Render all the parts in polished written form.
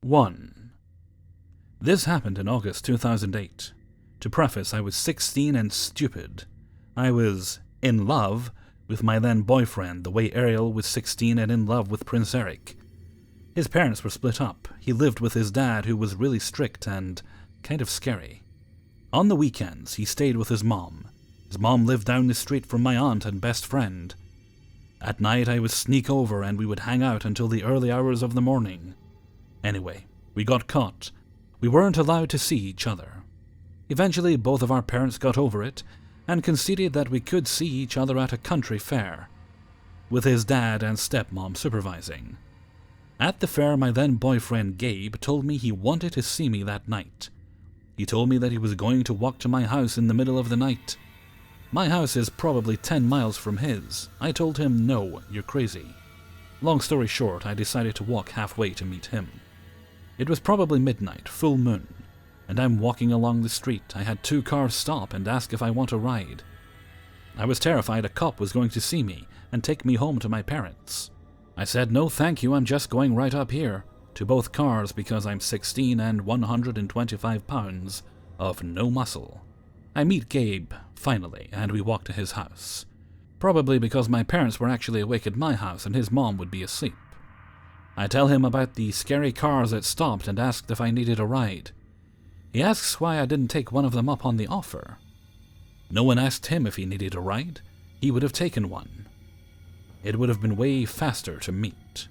1. This happened in August 2008. To preface, I was 16 and stupid. I was in love with my then boyfriend, the way Ariel was 16 and in love with Prince Eric. His parents were split up. He lived with his dad, who was really strict and kind of scary. On the weekends, he stayed with his mom. His mom lived down the street from my aunt and best friend. At night, I would sneak over and we would hang out until the early hours of the morning. Anyway, we got caught. We weren't allowed to see each other. Eventually, both of our parents got over it and conceded that we could see each other at a country fair, with his dad and stepmom supervising. At the fair, my then boyfriend Gabe told me he wanted to see me that night. He told me that he was going to walk to my house in the middle of the night. My house is probably 10 miles from his. I told him, no, you're crazy. Long story short, I decided to walk halfway to meet him. It was probably midnight, full moon, and I'm walking along the street. I had 2 cars stop and ask if I want a ride. I was terrified a cop was going to see me and take me home to my parents. I said, no thank you, I'm just going right up here, to both cars because I'm 16 and 125 pounds of no muscle. I meet Gabe, finally, and we walk to his house. Probably because my parents were actually awake at my house and his mom would be asleep. I tell him about the scary cars that stopped and asked if I needed a ride. He asks why I didn't take one of them up on the offer. No one asked him if he needed a ride. He would have taken one. It would have been way faster to meet.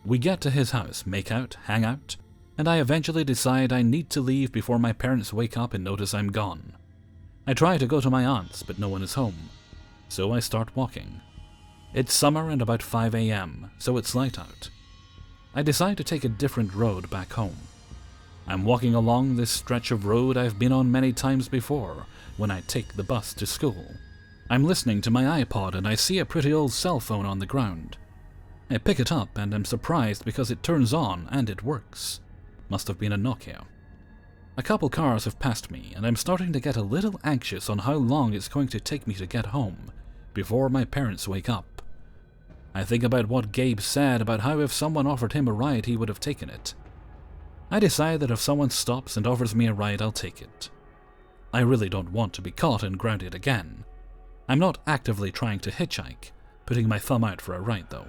We get to his house, make out, hang out, and I eventually decide I need to leave before my parents wake up and notice I'm gone. I try to go to my aunt's, but no one is home, so I start walking. It's summer and about 5 a.m., so it's light out. I decide to take a different road back home. I'm walking along this stretch of road I've been on many times before when I take the bus to school. I'm listening to my iPod and I see a pretty old cell phone on the ground. I pick it up and am surprised because it turns on and it works. Must have been a Nokia. A couple cars have passed me and I'm starting to get a little anxious on how long it's going to take me to get home before my parents wake up. I think about what Gabe said about how if someone offered him a ride he would have taken it. I decide that if someone stops and offers me a ride, I'll take it. I really don't want to be caught and grounded again. I'm not actively trying to hitchhike, putting my thumb out for a ride though.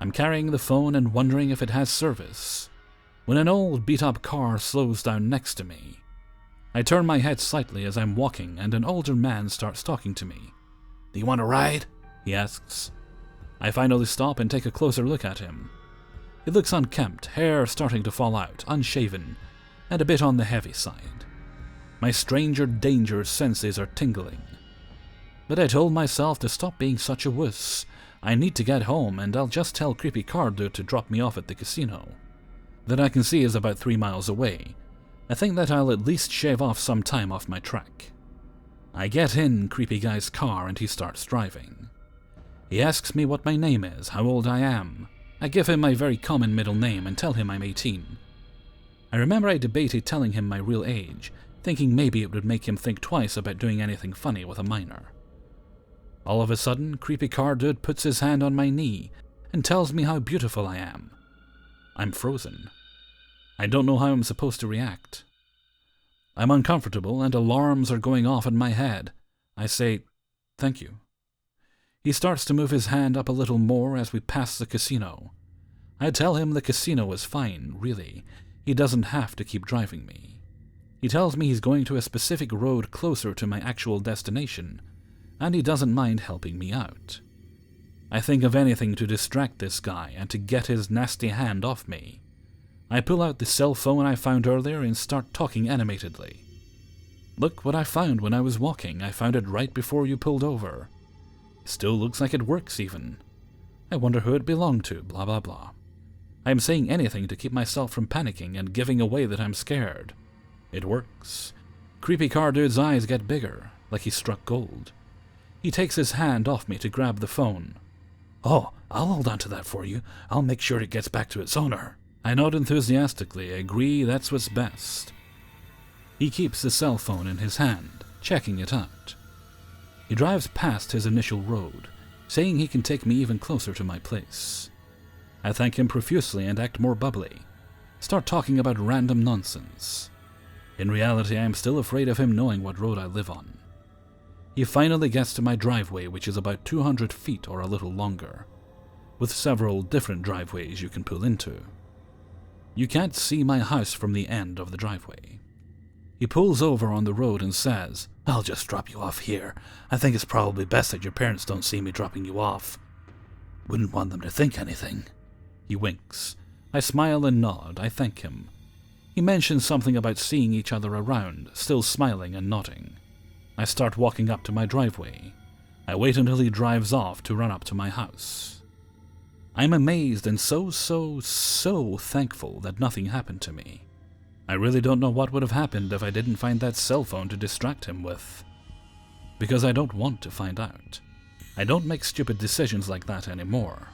I'm carrying the phone and wondering if it has service, when an old beat-up car slows down next to me. I turn my head slightly as I'm walking and an older man starts talking to me. "Do you want a ride?" he asks. I finally stop and take a closer look at him. He looks unkempt, hair starting to fall out, unshaven, and a bit on the heavy side. My stranger danger senses are tingling. But I told myself to stop being such a wuss. I need to get home and I'll just tell creepy car dude to drop me off at the casino, that I can see is about 3 miles away. I think that I'll at least shave off some time off my trek. I get in creepy guy's car and he starts driving. He asks me what my name is, how old I am. I give him my very common middle name and tell him I'm 18. I remember I debated telling him my real age, thinking maybe it would make him think twice about doing anything funny with a minor. All of a sudden, creepy car dude puts his hand on my knee and tells me how beautiful I am. I'm frozen. I don't know how I'm supposed to react. I'm uncomfortable and alarms are going off in my head. I say, "Thank you." He starts to move his hand up a little more as we pass the casino. I tell him the casino is fine, really. He doesn't have to keep driving me. He tells me he's going to a specific road closer to my actual destination, and he doesn't mind helping me out. I think of anything to distract this guy and to get his nasty hand off me. I pull out the cell phone I found earlier and start talking animatedly. "Look what I found when I was walking. I found it right before you pulled over. Still looks like it works even. I wonder who it belonged to, blah blah blah." I am saying anything to keep myself from panicking and giving away that I'm scared. It works. Creepy car dude's eyes get bigger, like he struck gold. He takes his hand off me to grab the phone. "Oh, I'll hold on to that for you. I'll make sure it gets back to its owner." I nod enthusiastically, agree that's what's best. He keeps the cell phone in his hand, checking it out. He drives past his initial road, saying he can take me even closer to my place. I thank him profusely and act more bubbly. start talking about random nonsense. In reality, I am still afraid of him knowing what road I live on. He finally gets to my driveway, which is about 200 feet or a little longer, with several different driveways you can pull into. You can't see my house from the end of the driveway. He pulls over on the road and says, "I'll just drop you off here. I think it's probably best that your parents don't see me dropping you off. Wouldn't want them to think anything." He winks. I smile and nod. I thank him. He mentions something about seeing each other around, still smiling and nodding. I start walking up to my driveway. I wait until he drives off to run up to my house. I'm amazed and so thankful that nothing happened to me. I really don't know what would have happened if I didn't find that cell phone to distract him with. Because I don't want to find out. I don't make stupid decisions like that anymore.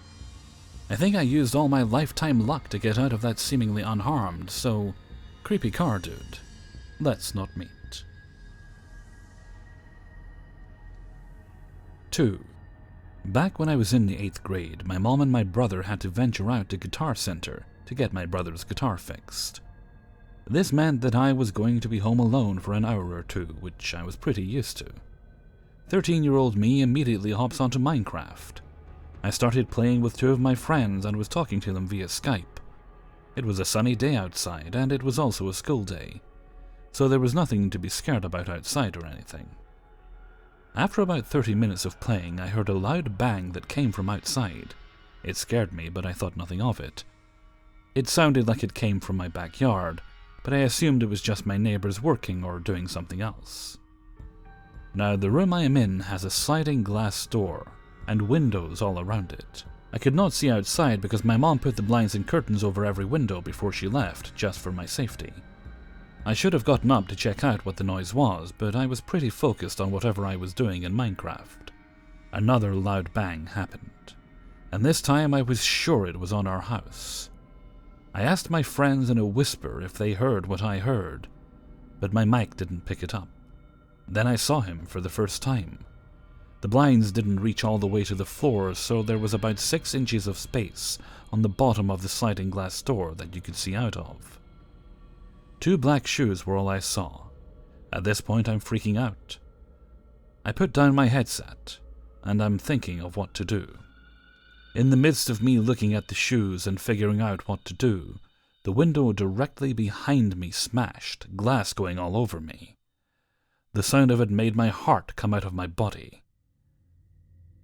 I think I used all my lifetime luck to get out of that seemingly unharmed, so creepy car dude, let's not meet. 2. Back when I was in the 8th grade, my mom and my brother had to venture out to Guitar Center to get my brother's guitar fixed. This meant that I was going to be home alone for an hour or two, which I was pretty used to. 13-year-old me immediately hops onto Minecraft. I started playing with 2 of my friends and was talking to them via Skype. It was a sunny day outside, and it was also a school day, so there was nothing to be scared about outside or anything. After about 30 minutes of playing, I heard a loud bang that came from outside. It scared me, but I thought nothing of it. It sounded like it came from my backyard, but I assumed it was just my neighbors working or doing something else. Now, the room I am in has a sliding glass door and windows all around it. I could not see outside because my mom put the blinds and curtains over every window before she left, just for my safety. I should have gotten up to check out what the noise was, but I was pretty focused on whatever I was doing in Minecraft. Another loud bang happened, and this time I was sure it was on our house. I asked my friends in a whisper if they heard what I heard, but my mic didn't pick it up. Then I saw him for the first time. The blinds didn't reach all the way to the floor, so there was about 6 inches of space on the bottom of the sliding glass door that you could see out of. 2 black shoes were all I saw. At this point, I'm freaking out. I put down my headset, and I'm thinking of what to do. In the midst of me looking at the shoes and figuring out what to do, the window directly behind me smashed, glass going all over me. The sound of it made my heart come out of my body.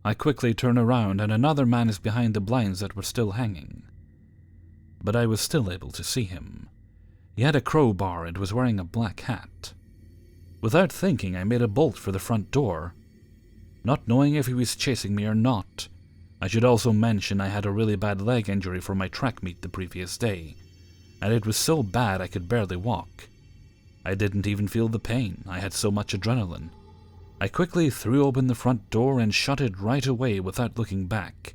I quickly turn around and another man is behind the blinds that were still hanging. But I was still able to see him. He had a crowbar and was wearing a black hat. Without thinking, I made a bolt for the front door, not knowing if he was chasing me or not. I should also mention I had a really bad leg injury from my track meet the previous day, and it was so bad I could barely walk. I didn't even feel the pain, I had so much adrenaline. I quickly threw open the front door and shut it right away without looking back.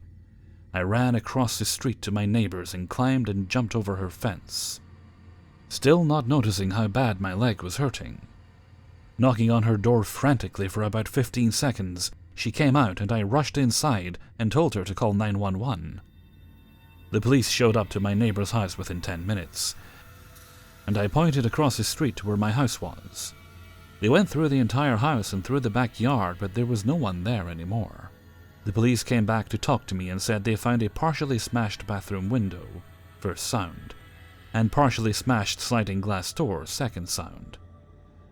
I ran across the street to my neighbor's and climbed and jumped over her fence, still not noticing how bad my leg was hurting. Knocking on her door frantically for about 15 seconds, she came out and I rushed inside and told her to call 911. The police showed up to my neighbor's house within 10 minutes, and I pointed across the street to where my house was. They went through the entire house and through the backyard, but there was no one there anymore. The police came back to talk to me and said they found a partially smashed bathroom window, first sound, and partially smashed sliding glass door, second sound,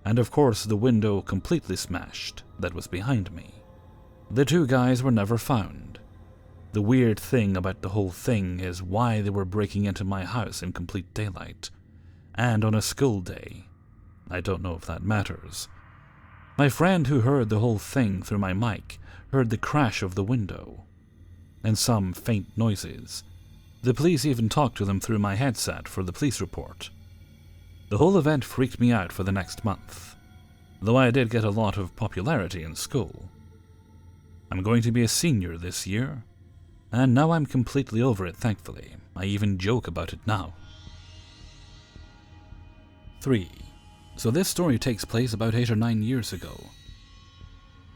and of course the window completely smashed that was behind me. The 2 guys were never found. The weird thing about the whole thing is why they were breaking into my house in complete daylight, and on a school day. I don't know if that matters. My friend who heard the whole thing through my mic heard the crash of the window, and some faint noises. The police even talked to them through my headset for the police report. The whole event freaked me out for the next month, though I did get a lot of popularity in school. I'm going to be a senior this year, and now I'm completely over it, thankfully. I even joke about it now. 3. So this story takes place about 8 or 9 years ago.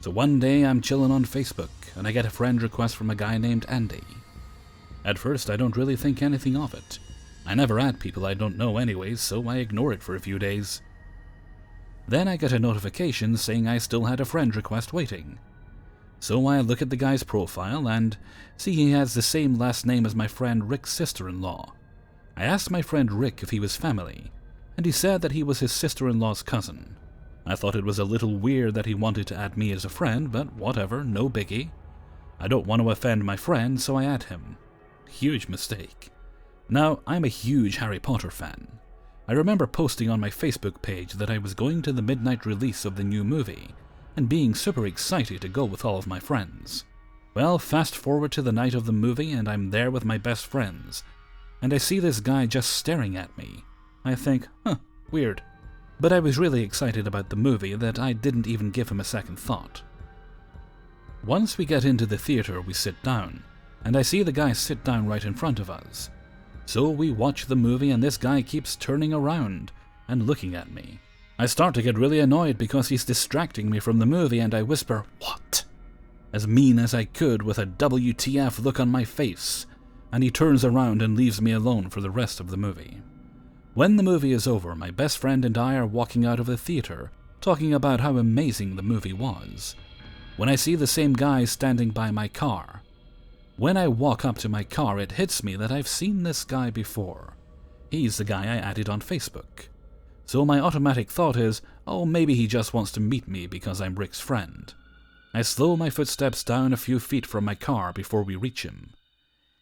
So one day I'm chilling on Facebook, and I get a friend request from a guy named Andy. At first I don't really think anything of it. I never add people I don't know anyways, so I ignore it for a few days. Then I get a notification saying I still had a friend request waiting. So I look at the guy's profile and see he has the same last name as my friend Rick's sister-in-law. I asked my friend Rick if he was family, and he said that he was his sister-in-law's cousin. I thought it was a little weird that he wanted to add me as a friend, but whatever, no biggie. I don't want to offend my friend, so I add him. Huge mistake. Now, I'm a huge Harry Potter fan. I remember posting on my Facebook page that I was going to the midnight release of the new movie, and being super excited to go with all of my friends. Well, fast forward to the night of the movie, and I'm there with my best friends, and I see this guy just staring at me. I think, weird. But I was really excited about the movie that I didn't even give him a second thought. Once we get into the theater, we sit down, and I see the guy sit down right in front of us. So we watch the movie, and this guy keeps turning around and looking at me. I start to get really annoyed because he's distracting me from the movie, and I whisper, "What?" as mean as I could with a WTF look on my face, and he turns around and leaves me alone for the rest of the movie. When the movie is over, my best friend and I are walking out of the theater, talking about how amazing the movie was, when I see the same guy standing by my car. When I walk up to my car, it hits me that I've seen this guy before. He's the guy I added on Facebook. So my automatic thought is, oh, maybe he just wants to meet me because I'm Rick's friend. I slow my footsteps down a few feet from my car before we reach him.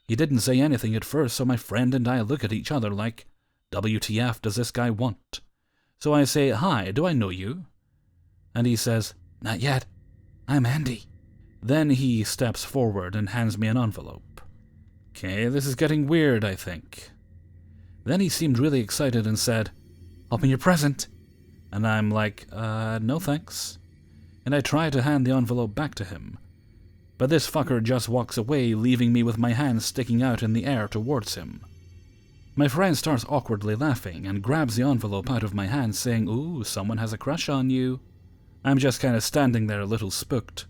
He didn't say anything at first, so my friend and I look at each other like, WTF does this guy want? So I say, "Hi, do I know you?" And he says, "Not yet. I'm Andy." Then he steps forward and hands me an envelope. Okay, this is getting weird, I think. Then he seemed really excited and said, "Open your present." And I'm like, no thanks. And I try to hand the envelope back to him. But this fucker just walks away, leaving me with my hands sticking out in the air towards him. My friend starts awkwardly laughing and grabs the envelope out of my hand, saying, "Ooh, someone has a crush on you." I'm just kind of standing there a little spooked.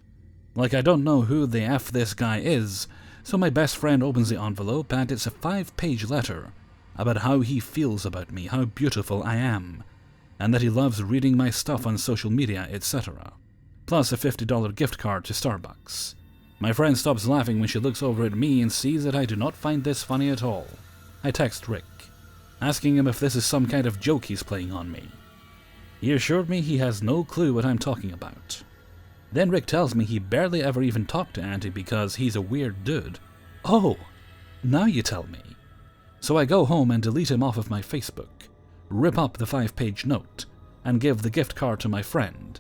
Like I don't know who the F this guy is, so my best friend opens the envelope and it's a 5-page letter about how he feels about me, how beautiful I am, and that he loves reading my stuff on social media, etc. Plus a $50 gift card to Starbucks. My friend stops laughing when she looks over at me and sees that I do not find this funny at all. I text Rick, asking him if this is some kind of joke he's playing on me. He assured me he has no clue what I'm talking about. Then Rick tells me he barely ever even talked to Auntie because he's a weird dude. Oh, now you tell me. So I go home and delete him off of my Facebook, rip up the 5-page note, and give the gift card to my friend.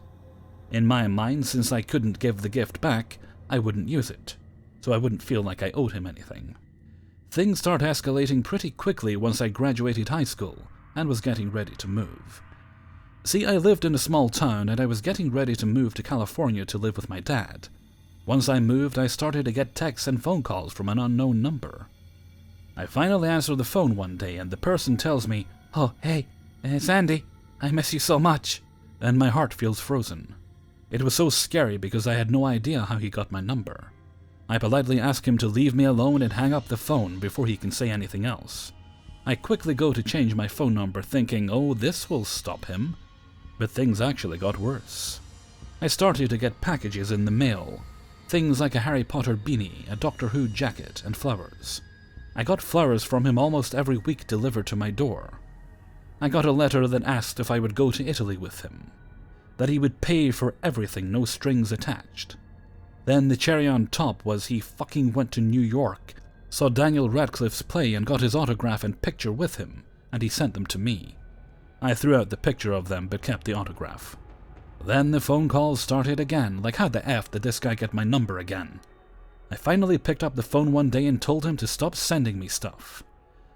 In my mind, since I couldn't give the gift back, I wouldn't use it, so I wouldn't feel like I owed him anything. Things start escalating pretty quickly once I graduated high school and was getting ready to move. See, I lived in a small town and I was getting ready to move to California to live with my dad. Once I moved, I started to get texts and phone calls from an unknown number. I finally answer the phone one day and the person tells me, "Oh, hey, it's Andy. I miss you so much." And my heart feels frozen. It was so scary because I had no idea how he got my number. I politely ask him to leave me alone and hang up the phone before he can say anything else. I quickly go to change my phone number thinking, oh, this will stop him. But things actually got worse. I started to get packages in the mail. Things like a Harry Potter beanie, a Doctor Who jacket, and flowers. I got flowers from him almost every week delivered to my door. I got a letter that asked if I would go to Italy with him. That he would pay for everything, no strings attached. Then the cherry on top was he fucking went to New York, saw Daniel Radcliffe's play and got his autograph and picture with him, and he sent them to me. I threw out the picture of them but kept the autograph. Then the phone calls started again, like how the F did this guy get my number again? I finally picked up the phone one day and told him to stop sending me stuff.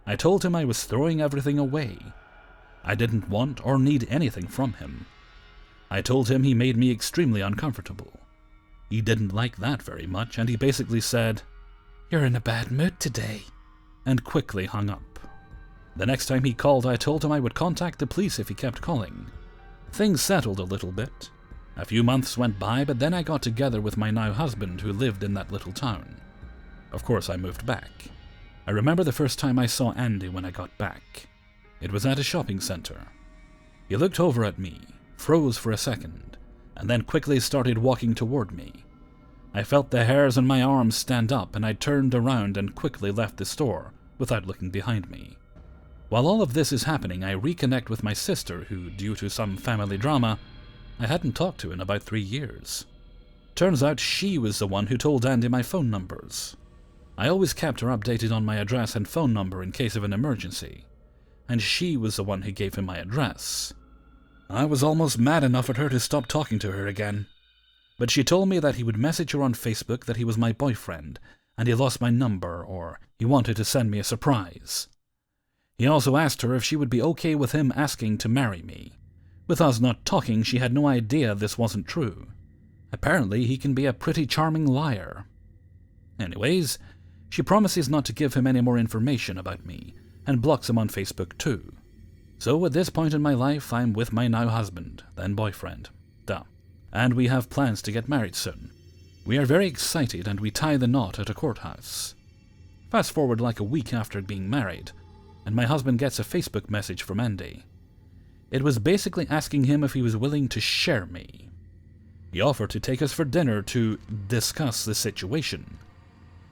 I told him I was throwing everything away. I didn't want or need anything from him. I told him he made me extremely uncomfortable. He didn't like that very much, and he basically said, "You're in a bad mood today," and quickly hung up. The next time he called, I told him I would contact the police if he kept calling. Things settled a little bit. A few months went by, but then I got together with my now husband who lived in that little town. Of course, I moved back. I remember the first time I saw Andy when I got back. It was at a shopping centre. He looked over at me, froze for a second, and then quickly started walking toward me. I felt the hairs on my arms stand up, and I turned around and quickly left the store without looking behind me. While all of this is happening, I reconnect with my sister, who, due to some family drama, I hadn't talked to in about 3 years. Turns out she was the one who told Andy my phone numbers. I always kept her updated on my address and phone number in case of an emergency, and she was the one who gave him my address. I was almost mad enough at her to stop talking to her again. But she told me that he would message her on Facebook that he was my boyfriend, and he lost my number, or he wanted to send me a surprise. He also asked her if she would be okay with him asking to marry me. With us not talking, she had no idea this wasn't true. Apparently, he can be a pretty charming liar. Anyways, she promises not to give him any more information about me, and blocks him on Facebook too. So at this point in my life, I'm with my now husband, then boyfriend. Duh. And we have plans to get married soon. We are very excited, and we tie the knot at a courthouse. Fast forward like a week after being married, and my husband gets a Facebook message from Andy. It was basically asking him if he was willing to share me. He offered to take us for dinner to discuss the situation.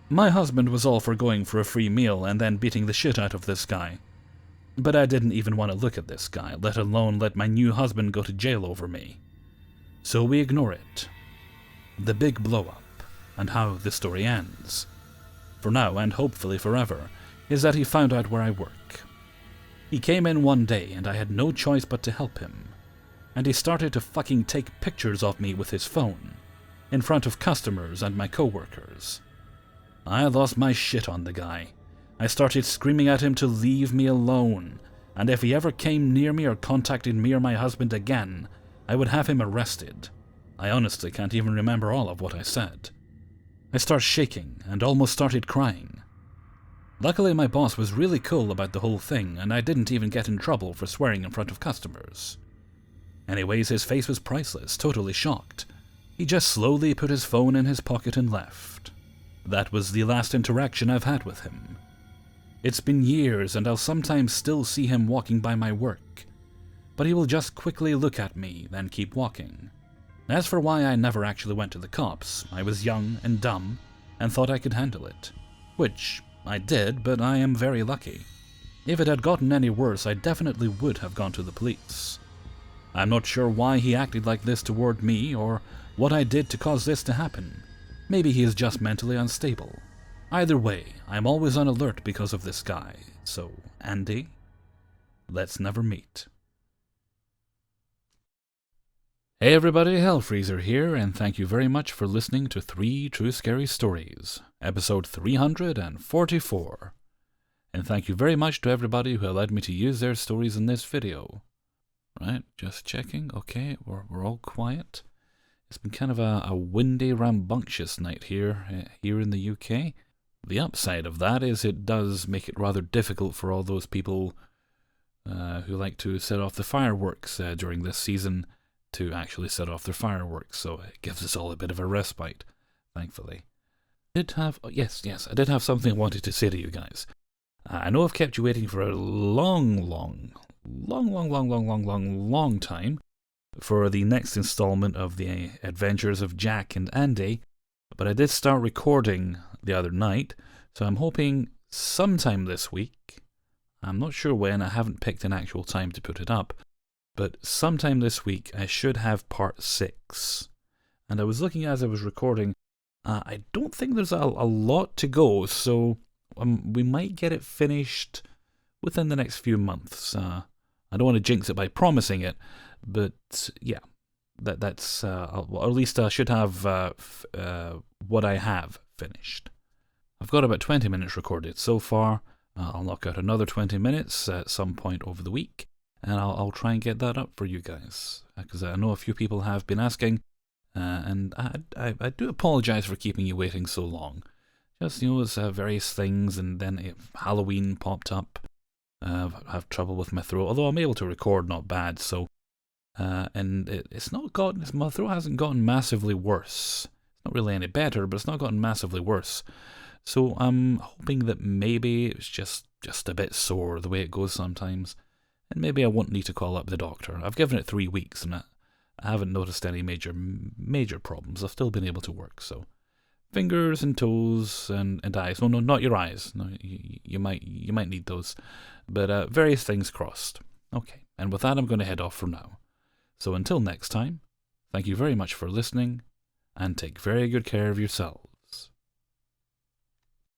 My husband was all for going for a free meal and then beating the shit out of this guy. But I didn't even want to look at this guy, let alone let my new husband go to jail over me. So we ignore it. The big blow-up, and how the story ends, for now and hopefully forever, is that he found out where I work. He came in one day and I had no choice but to help him, and he started to fucking take pictures of me with his phone, in front of customers and my co-workers. I lost my shit on the guy. I started screaming at him to leave me alone, and if he ever came near me or contacted me or my husband again, I would have him arrested. I honestly can't even remember all of what I said. I started shaking and almost started crying. Luckily, my boss was really cool about the whole thing, and I didn't even get in trouble for swearing in front of customers. Anyways, his face was priceless, totally shocked. He just slowly put his phone in his pocket and left. That was the last interaction I've had with him. It's been years, and I'll sometimes still see him walking by my work, but he will just quickly look at me, then keep walking. As for why I never actually went to the cops, I was young and dumb, and thought I could handle it. Which I did, but I am very lucky. If it had gotten any worse, I definitely would have gone to the police. I'm not sure why he acted like this toward me, or what I did to cause this to happen. Maybe he is just mentally unstable. Either way, I'm always on alert because of this guy, so, Andy, let's never meet. Hey everybody, Hellfreezer here, and thank you very much for listening to 3 True Scary Stories, episode 344. And thank you very much to everybody who allowed me to use their stories in this video. Right, just checking, okay, we're all quiet. It's been kind of a windy, rambunctious night here in the UK. The upside of that is it does make it rather difficult for all those people who like to set off the fireworks during this season to actually set off their fireworks, so it gives us all a bit of a respite, thankfully. I did have something I wanted to say to you guys. I know I've kept you waiting for a long time for the next installment of the adventures of Jack and Andy, but I did start recording the other night, so I'm hoping sometime this week, I'm not sure when, I haven't picked an actual time to put it up, but sometime this week I should have part 6. And I was looking as I was recording, I don't think there's a lot to go, so we might get it finished within the next few months. I don't want to jinx it by promising it, but yeah, that's or at least I should have what I have finished. I've got about 20 minutes recorded so far. I'll knock out another 20 minutes at some point over the week, and I'll try and get that up for you guys, because I know a few people have been asking, and I do apologize for keeping you waiting so long. Just, there's various things, and then Halloween popped up. I have trouble with my throat, although I'm able to record not bad, so... and it's not gotten... My throat hasn't gotten massively worse. It's not really any better, but it's not gotten massively worse. So I'm hoping that maybe it's just a bit sore the way it goes sometimes, and maybe I won't need to call up the doctor. I've given it 3 weeks and I haven't noticed any major problems. I've still been able to work, so fingers and toes and eyes. No, not your eyes. No, you might need those, but various things crossed. Okay, and with that, I'm going to head off for now. So until next time, thank you very much for listening, and take very good care of yourselves.